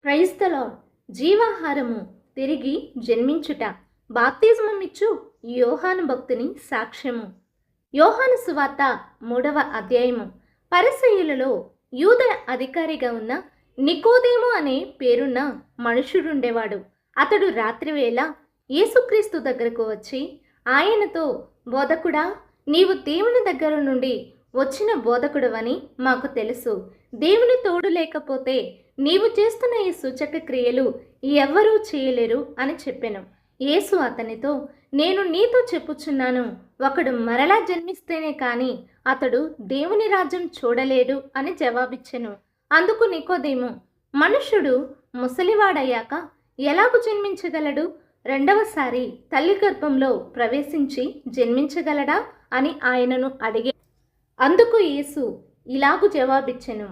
Praise the lord. జీవాహారము తిరిగి జన్మించుట. బాప్తిజమమిచ్చు యోహాను భక్తుని సాక్ష్యము. యోహాను సువార్త 3వ అధ్యాయము. పరిసయ్యులలో యూద అధికారిగా ఉన్న నికోదేము అనే పేరున్న మనుషుడుండేవాడు. అతడు రాత్రివేళ యేసుక్రీస్తు దగ్గరకు వచ్చి ఆయనతో, బోధకుడా, నీవు దేవుని దగ్గర నుండి వచ్చిన బోధకుడవని మాకు తెలుసు. దేవుని తోడు లేకపోతే నీవు చేస్తున్న ఈ సూచక క్రియలు ఎవ్వరూ చేయలేరు అని చెప్పెను. యేసు అతనితో, నేను నీతో చెప్పుచున్నాను, ఒకడు మరలా జన్మిస్తేనే కాని అతడు దేవుని రాజ్యం చూడలేడు అని జవాబిచ్చెను. అందుకు నికోదేము, మనుష్యుడు ముసలివాడయ్యాక ఎలాగు జన్మించగలడు? రెండవసారి తల్లి గర్భంలో ప్రవేశించి జన్మించగలడా అని ఆయనను అడిగే. అందుకు యేసు ఇలాగు జవాబిచ్చెను,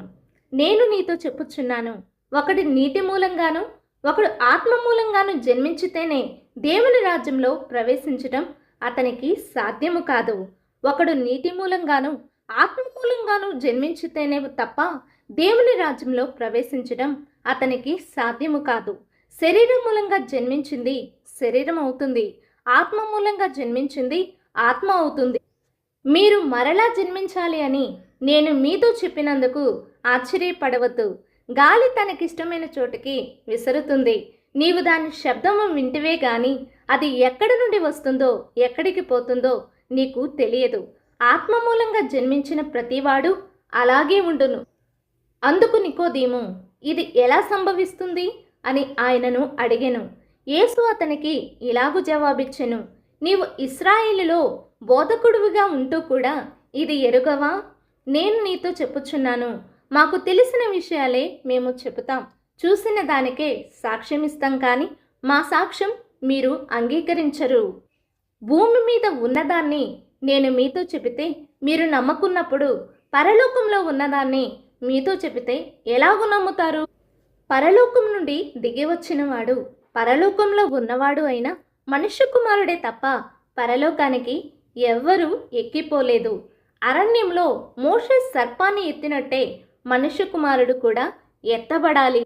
నేను నీతో చెప్పుచున్నాను, ఒకడు నీటి మూలంగాను ఒకడు ఆత్మ మూలంగాను జన్మించితేనే దేవుని రాజ్యంలో ప్రవేశించటం అతనికి సాధ్యము కాదు. ఒకడు నీటి మూలంగాను ఆత్మ మూలంగాను జన్మించితేనే తప్ప దేవుని రాజ్యంలో ప్రవేశించడం అతనికి సాధ్యము కాదు. శరీరం మూలంగా జన్మించింది శరీరం అవుతుంది, ఆత్మ మూలంగా జన్మించింది ఆత్మ అవుతుంది. మీరు మరలా జన్మించాలి అని నేను మీతో చెప్పినందుకు ఆశ్చర్యపడవద్దు. గాలి తనకిష్టమైన చోటుకి విసురుతుంది. నీవు దాని శబ్దము వింటివే గాని అది ఎక్కడి నుండి వస్తుందో ఎక్కడికి పోతుందో నీకు తెలియదు. ఆత్మ మూలంగా జన్మించిన ప్రతివాడు అలాగే ఉండును. అందుకు నికోదేము, ఇది ఎలా సంభవిస్తుంది అని ఆయనను అడిగెను. యేసు అతనికి ఇలాగు జవాబిచ్చెను, నీవు ఇశ్రాయేలులో బోధకుడువిగా ఉంటూ కూడా ఇది ఎరుగవా? నేను నీతో చెప్పుచున్నాను, మాకు తెలిసిన విషయాలే మేము చెబుతాం, చూసిన దానికే సాక్ష్యమిస్తాం, కానీ మా సాక్ష్యం మీరు అంగీకరించరు. భూమి మీద ఉన్నదాన్ని నేను మీతో చెబితే మీరు నమ్మకున్నప్పుడు పరలోకంలో ఉన్నదాన్ని మీతో చెబితే ఎలాగూ నమ్ముతారు? పరలోకం నుండి దిగి వచ్చినవాడు పరలోకంలో ఉన్నవాడు అయిన మనుష్య కుమారుడే తప్ప పరలోకానికి ఎవ్వరూ ఎక్కిపోలేదు. అరణ్యంలో మోషే సర్పాన్ని ఎత్తినట్టే మనుష్య కుమారుడు కూడా ఎత్తబడాలి.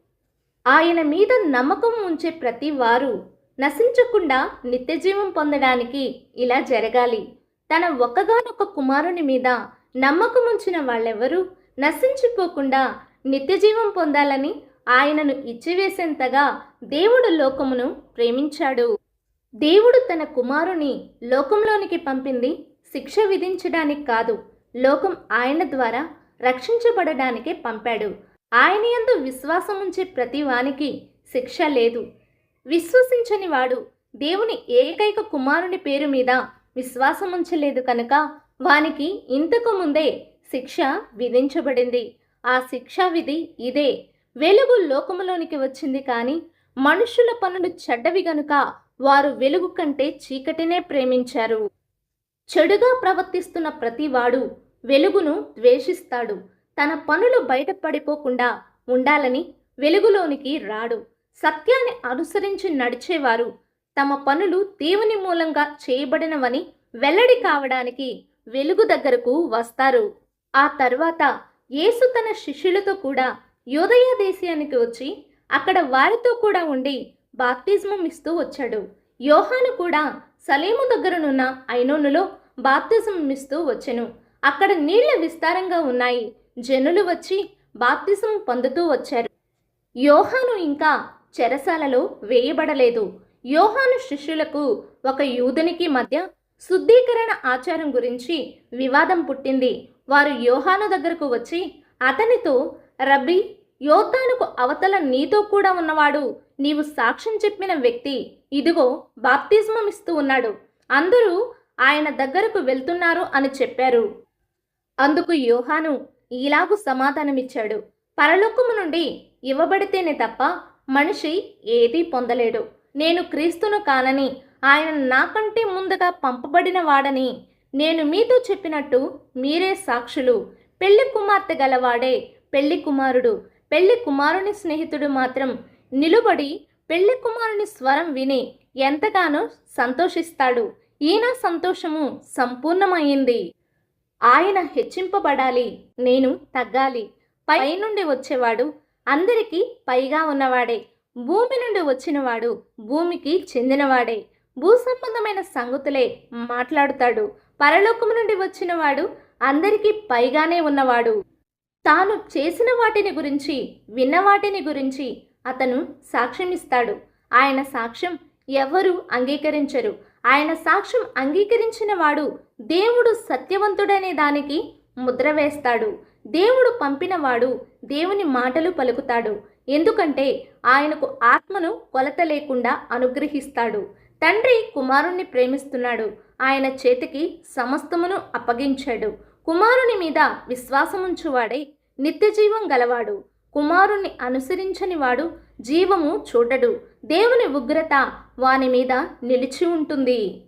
ఆయన మీద నమ్మకం ఉంచే ప్రతి వారు నశించకుండా నిత్యజీవం పొందడానికి ఇలా జరగాలి. తన ఒక్కగానొక్క కుమారుని మీద నమ్మకం ఉంచిన వాళ్ళెవరూ నశించిపోకుండా నిత్యజీవం పొందాలని ఆయనను ఇచ్చివేసేంతగా దేవుడు లోకమును ప్రేమించాడు. దేవుడు తన కుమారుని లోకంలోనికి పంపింది శిక్ష విధించడానికి కాదు, లోకం ఆయన ద్వారా రక్షించబడడానికే పంపాడు. ఆయన యందు విశ్వాసం ఉంచే ప్రతి వానికి శిక్ష లేదు. విశ్వసించని వాడు దేవుని ఏకైక కుమారుని పేరు మీద విశ్వాసం ఉంచలేదు కనుక వానికి ఇంతకు ముందే శిక్ష విధించబడింది. ఆ శిక్షా విధి ఇదే: వెలుగు లోకములోనికి వచ్చింది, కానీ మనుషుల పనులు చెడ్డవి గనుక వారు వెలుగు కంటే చీకటినే ప్రేమించారు. చెడుగా ప్రవర్తిస్తున్న ప్రతివాడు వెలుగును ద్వేషిస్తాడు. తన పనులు బయటపడిపోకుండా ఉండాలని వెలుగులోనికి రాడు. సత్యాన్ని అనుసరించి నడిచేవారు తమ పనులు దేవుని మూలంగా చేయబడినవని వెల్లడి కావడానికి వెలుగు దగ్గరకు వస్తారు. ఆ తర్వాత యేసు తన శిష్యులతో కూడా యూదయ దేశానికి వచ్చి అక్కడ వారితో కూడా ఉండి బాప్తిజమం ఇస్తూ వచ్చాడు. యోహాను కూడా సలేము దగ్గరనున్న ఐనోనులో బాప్తిజమం ఇస్తూ వచ్చెను. అక్కడ నీళ్ల విస్తారంగా ఉన్నాయి. జనులు వచ్చి బాప్తిజం పొందుతూ వచ్చారు. యోహాను ఇంకా చెరసాలలో వేయబడలేదు. యోహాను శిష్యులకు ఒక యూదునికి మధ్య శుద్ధీకరణ ఆచారం గురించి వివాదం పుట్టింది. వారు యోహాను దగ్గరకు వచ్చి అతనితో, రబ్బీ, యోర్దానుకు అవతల నీతో కూడా ఉన్నవాడు, నీవు సాక్ష్యం చెప్పిన వ్యక్తి ఇదిగో బాప్తిజమం ఇస్తూ ఉన్నాడు, అందరూ ఆయన దగ్గరకు వెళ్తున్నారు అని చెప్పారు. అందుకు యోహాను ఇలాగు సమాధానమిచ్చాడు, పరలోకము నుండి ఇవ్వబడితేనే తప్ప మనిషి ఏదీ పొందలేడు. నేను క్రీస్తును కానని, ఆయన నాకంటే ముందుగా పంపబడిన వాడని నేను మీతో చెప్పినట్టు మీరే సాక్షులు. పెళ్లి కుమార్తె గలవాడే పెళ్లి కుమారుడు. పెళ్లి కుమారుని స్నేహితుడు మాత్రం నిలుబడి పెళ్లి కుమారుని స్వరం విని ఎంతగానో సంతోషిస్తాడు. ఈయన సంతోషము సంపూర్ణమైంది. ఆయన హెచ్చింపబడాలి, నేను తగ్గాలి. పైనుండి వచ్చేవాడు అందరికీ పైగా ఉన్నవాడే. భూమి నుండి వచ్చినవాడు భూమికి చెందినవాడే. భూసంబంధమైన సంగతులే మాట్లాడుతాడు. పరలోకము నుండి వచ్చినవాడు అందరికీ పైగానే ఉన్నవాడు. తాను చేసిన వాటిని గురించి, విన్న వాటిని గురించి అతను సాక్ష్యమిస్తాడు. ఆయన సాక్ష్యం ఎవరు అంగీకరించరు. ఆయన సాక్ష్యం అంగీకరించిన వాడు దేవుడు సత్యవంతుడనే దానికి ముద్ర వేస్తాడు. దేవుడు పంపినవాడు దేవుని మాటలు పలుకుతాడు. ఎందుకంటే ఆయనకు ఆత్మను కొలత లేకుండా అనుగ్రహిస్తాడు. తండ్రి కుమారుణ్ణి ప్రేమిస్తున్నాడు. ఆయన చేతికి సమస్తమును అప్పగించాడు. కుమారుని మీద విశ్వాసముంచువాడే నిత్యజీవం గలవాడు. కుమారుణ్ణి అనుసరించని వాడు జీవము చూడడు. దేవుని ఉగ్రత వాని మీద నిలిచి ఉంటుంది.